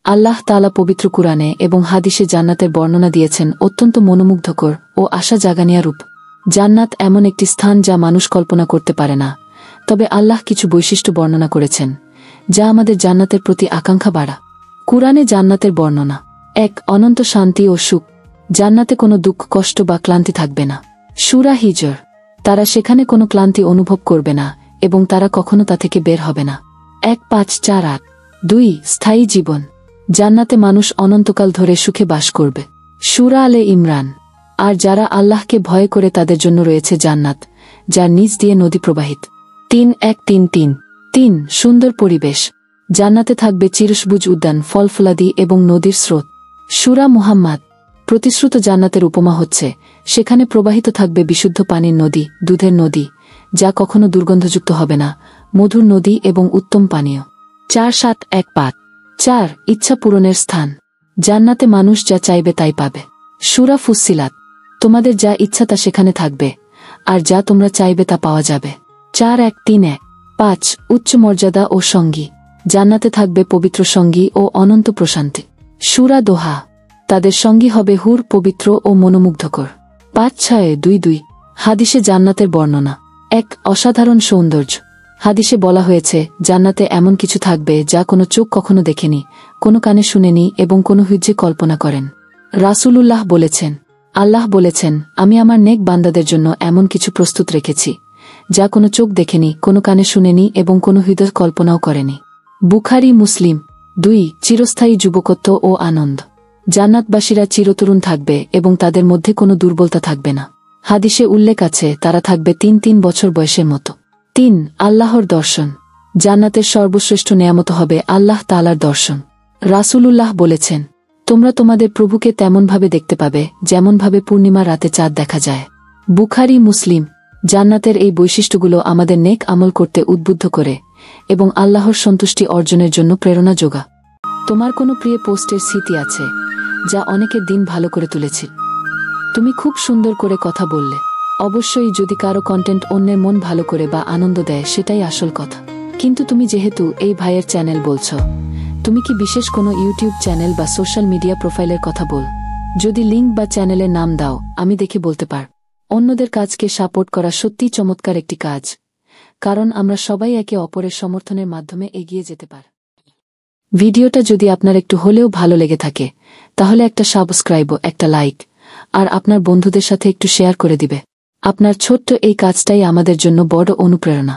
আল্লাহ তাআলা পবিত্র কুরআনে এবং হাদিসে জান্নাতের বর্ণনা দিয়েছেন অত্যন্ত মনোমুগ্ধকর ও আশা জাগানিয়া রূপ। জান্নাত এমন একটি স্থান যা মানুষ কল্পনা করতে পারে না, তবে আল্লাহ কিছু বৈশিষ্ট্য বর্ণনা করেছেন যা আমাদের জান্নাতের প্রতি আকাঙ্ক্ষা বাড়া। কুরআনে জান্নাতের বর্ণনা। ১. অনন্ত শান্তি ও সুখ। জান্নাতে কোনো দুঃখ, কষ্ট বা ক্লান্তি থাকবে না। সূরা হিজর। তারা সেখানে কোনো ক্লান্তি অনুভব করবে না এবং তারা কখনো তা থেকে বের হবে না। ১-৫-৪-৮। ২. স্থায়ী জীবন। জান্নাতে মানুষ অনন্তকাল ধরে সুখে বাস করবে। সূরা আলে ইমরান। আর যারা আল্লাহকে ভয় করে তাদের জন্য রয়েছে জান্নাত, যার নিচ দিয়ে নদী প্রবাহিত। ৩-১-৩-৩। ৩. সুন্দর পরিবেশ। জান্নাতে থাকবে চিরসবুজ উদ্যান, ফলফলাদি এবং নদীর স্রোত। সূরা মুহাম্মাদ। প্রতিশ্রুত জান্নাতের উপমা হচ্ছে সেখানে প্রবাহিত থাকবে বিশুদ্ধ পানির নদী, দুধের নদী, যা কখনো দুর্গন্ধযুক্ত হবে না, মধুর নদী এবং উত্তম পানীয়। ৪-৭-১-৫। ৪. ইচ্ছা পূরণের স্থান। জান্নাতে মানুষ যা চাইবে তাই পাবে। সূরা ফুসসিলাত। তোমাদের যা ইচ্ছা তা সেখানে থাকবে, আর যা তোমরা চাইবে তা পাওয়া যাবে। ৪-১-৩-১। ৫. উচ্চ মর্যাদা ও সঙ্গী। জান্নাতে থাকবে পবিত্র সঙ্গী ও অনন্ত প্রশান্তি। সূরা দোহা। তাদের সঙ্গী হবে হুর, পবিত্র ও মনোমুগ্ধকর। ৫-৬-২-২। হাদিসে জান্নাতের বর্ণনা। ১. অসাধারণ সৌন্দর্য। হাদিসে বলা হয়েছে জান্নাতে এমন কিছু থাকবে যা কোনো চোখ কখনো দেখেনি, কোনো কানে শুনেনি এবং কোনো হৃদয়ে কল্পনা করেন। রাসূলুল্লাহ বলেছেন, আল্লাহ বলেছেন, আমি আমার নেক বান্দাদের জন্য এমন কিছু প্রস্তুত রেখেছি যা কোনো চোখ দেখেনি, কোনো কানে শুনেনি এবং কোনো হৃদয় কল্পনাও করেনি। বুখারী, মুসলিম। ২. চিরস্থায়ী যুবকত্ব ও আনন্দ। জান্নাতবাসীরা চিরতরুণ থাকবে এবং তাদের মধ্যে কোনো দুর্বলতা থাকবে না। হাদিসে উল্লেখ আছে তারা থাকবে ৩ বছর বয়সের মতো। ৩. আল্লাহর দর্শন। জান্নাতের সর্বশ্রেষ্ঠ নেয়ামত হবে আল্লাহ তাআলার দর্শন। রাসূলুল্লাহ বলেছেন, তোমরা তোমাদের প্রভুকে তেমনভাবে দেখতে পাবে যেমনভাবে পূর্ণিমা রাতে চাঁদ দেখা যায়। বুখারী, মুসলিম। জান্নাতের এই বৈশিষ্ট্যগুলো আমাদের নেক আমল করতে উদ্বুদ্ধ করে এবং আল্লাহর সন্তুষ্টি অর্জনের জন্য প্রেরণা যোগা। তোমার কোনো প্রিয় পোস্টের স্মৃতি আছে যা অনেকের দিন ভালো করে তুলেছে? তুমি খুব সুন্দর করে কথা বললে। অবশ্যই যদি কারো কন্টেন্ট অন্যের মন ভালো করে বা আনন্দ দেয় সেটাই আসল কথা। কিন্তু তুমি যেহেতু এই ভাইয়ের চ্যানেল বলছ, তুমি কি বিশেষ কোনো ইউটিউব চ্যানেল বা সোশ্যাল মিডিয়া প্রোফাইলের কথা বল? যদি লিঙ্ক বা চ্যানেলের নাম দাও, আমি দেখে বলতে পার। অন্যদের কাজকে সাপোর্ট করা সত্যিই চমৎকার একটি কাজ, কারণ আমরা সবাই একে অপরের সমর্থনের মাধ্যমে এগিয়ে যেতে পার। ভিডিওটা যদি আপনার একটু হলেও ভালো লেগে থাকে তাহলে একটা সাবস্ক্রাইব, একটা লাইক আর আপনার বন্ধুদের সাথে একটু শেয়ার করে দিবে। আপনার ছোট্ট এই কাজটাই আমাদের জন্য বড় অনুপ্রেরণা।